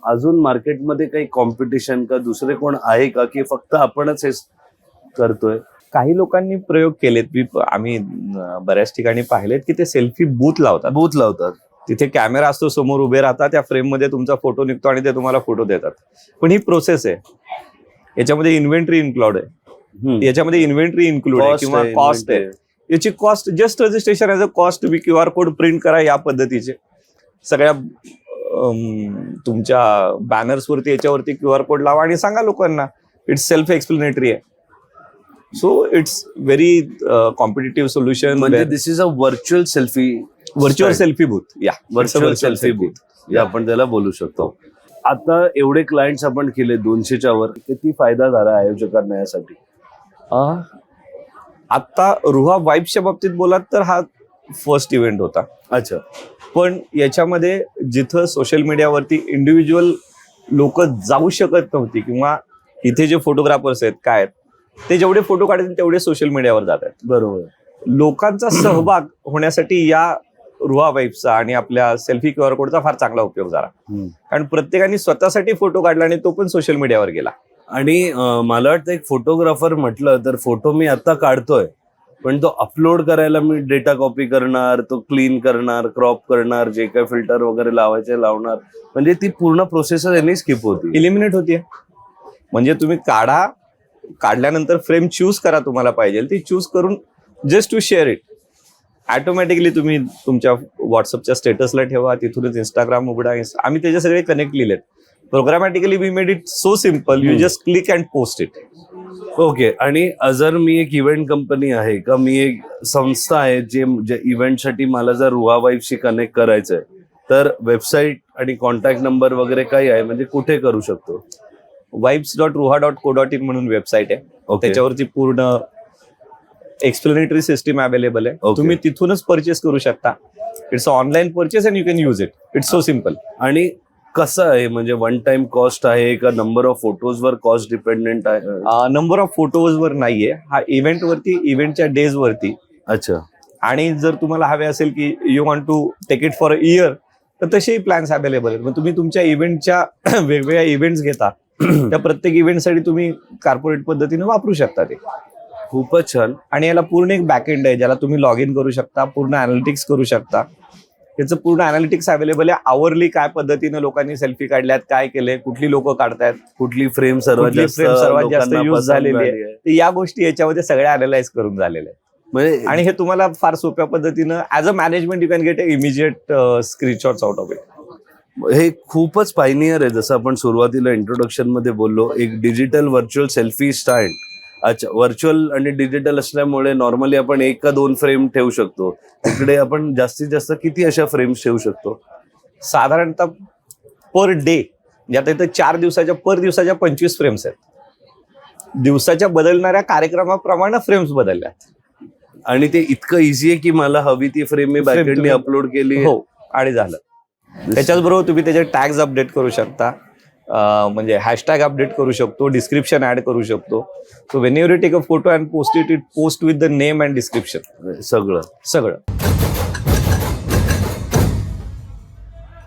अजून मार्केटमध्ये काही कॉम्पिटिशन का दुसरे कोण आहे का, की फक्त आपणच हे करतोय? काही लोकांनी प्रयोग केलेत, आम्ही बऱ्याच ठिकाणी पाहिलेत की ते सेल्फी बूथ लावतात. तिथे कॅमेरा असतो, समोर उभे राहतात, त्या फ्रेम मध्ये तुमचा फोटो निघतो आणि ते तुम्हाला फोटो देतात. पण ही प्रोसेस आहे, याच्यामध्ये इन्व्हेंटरी इन्क्लूड आहे, याच्यामध्ये इन्व्हेंटरी इन्क्लूड आहे किंवा कॉस्ट आहे. याची cost just registration as a cost, तुम्ही QR कोड प्रिंट करा या पद्धतीचे सगळ्या तुमच्या बॅनर्स वरती याच्यावरती QR कोड लावा आणि सांगा लोकांना. इट्स सेल्फ एक्सप्लेनेटरी आहे. So it's very competitive solution. म्हणजे this is a virtual selfie booth. Virtual selfie booth या आपण त्याला बोलू शकतो. आता एवढे क्लायंट्स आपण केले 200च्या वर, किती फायदा झाला आयोजकांना यासाठी? आता रुहा वाईब्सच्या बाबतीत बोलात तर हा फर्स्ट इव्हेंट होता. अच्छा. पण याच्यामध्ये जिथं सोशल मीडियावरती इंडिव्हिज्युअल लोक जाऊ शकत नव्हती किंवा इथे जे फोटोग्राफर्स आहेत काय आहेत, ते जेवढे फोटो काढतील तेवढे सोशल मीडियावर जात आहेत. बरोबर. लोकांचा सहभाग होण्यासाठी या रुहा वाईब्सचा आणि आपल्या सेल्फी QR कोडचा फार चांगला उपयोग झाला. कारण प्रत्येकाने स्वतःसाठी फोटो काढला आणि तो पण सोशल मीडियावर गेला. आणि मला वाटतं एक फोटोग्राफर म्हटलं तर फोटो मी आता काढतोय, पण तो अपलोड करायला मी डेटा कॉपी करणार, तो क्लीन करणार, क्रॉप करणार, जे काही फिल्टर वगैरे लावायचे लावणार, म्हणजे ती पूर्ण प्रोसेस यांनी स्किप होती, इलिमिनेट होतीये. म्हणजे तुम्ही काढल्यानंतर फ्रेम चूज करा, तुम्हाला पाहिजे ती चूज करून just to share it, automatically तुम्ही तुमच्या व्हॉट्सअपच्या स्टेटसला ठेवा, तिथूनच इंस्टाग्राम उघडा. आम्ही त्याचे सगळे कनेक्ट लिहिलेत. Programmatically we made it so simple, you just click and post it. Okay. आणि जर मी एक इव्हेंट कंपनी आहे का, मी एक संस्था आहे जे इव्हेंटसाठी मला जर रुहा वाईब्सशी कनेक्ट करायचंय, तर वेबसाईट आणि कॉन्टॅक्ट नंबर वगैरे काही आहे, म्हणजे कुठे करू शकतो? vibes.ruha.co.in म्हणून वेबसाईट आहे. त्याच्यावरती पूर्ण एक्सप्लेनेटरी सिस्टीम अवेलेबल आहे. तुम्ही तिथूनच परचेस करू शकता. It's online purchase and you can use it. It's so simple. आणि कसं आहे, म्हणजे वन टाइम कॉस्ट आहे का नंबर ऑफ फोटोज वर कॉस्ट डिपेंडेंट आहे? नंबर ऑफ फोटोज वर नाहीये, हा इव्हेंट वरती, इव्हेंटच्या डेज वरती. अच्छा. आणि जर तुम्हाला हवे असेल की you want to take it for a year, तर तसेही प्लॅन्स अवेलेबल आहेत. मग तुम्ही तुमच्या इव्हेंटच्या वेगवेगळ्या इव्हेंट्स घेता, त्या प्रत्येक इव्हेंटसाठी तुम्ही कॉर्पोरेट पद्धतीने वापरू शकता ते. खूपच छान. आणि याला पूर्ण एक बॅकएंड आहे ज्याला तुम्ही लॉग इन करू शकता, पूर्ण अनालिटिक्स करू शकता. त्याचं पूर्ण अनालिटिक्स अवेलेबल आहे. आवरली काय पद्धतीने लोकांनी सेल्फी काढल्यात, काय केलंय, कुठली लोक काढतायत, कुठली फ्रेम सर्वात जास्त यूज झालेली आहे, या गोष्टी याच्यामध्ये सगळ्या अनालाइज करून झालेल्या आहेत. म्हणजे आणि हे तुम्हाला फार सोप्या पद्धतीनं as a management you can get immediate screenshots out of it. हे खूपच पायनियर आहे. जसं आपण सुरुवातीला इंट्रोडक्शन मध्ये बोललो, एक डिजिटल व्हर्च्युअल सेल्फी स्टँड. अच्छा. व्हर्च्युअल आणि डिजिटल असल्यामुळे नॉर्मली आपण 1 का 2 फ्रेम ठेवू शकतो. तिकडे आपण जास्तीत जास्त किती अशा फ्रेम्स ठेवू शकतो? साधारणतः पर डे, आता इथं 4 दिवसाच्या पर दिवसाच्या 25 फ्रेम्स आहेत. दिवसाच्या बदलणाऱ्या कार्यक्रमाप्रमाणे फ्रेम्स बदलल्यात. आणि ते इतकं इझी आहे की मला हवी ती फ्रेम मी बॅकएंडने अपलोड केली. हो, आणि झालं. त्याच्याचबरोबर तुम्ही त्याचे टॅग्स अपडेट करू शकता, म्हणजे हॅशटॅग अपडेट करू शकतो, डिस्क्रिप्शन ऍड करू शकतो. So when you take a photo and post it, it post with the name and description, सगळं.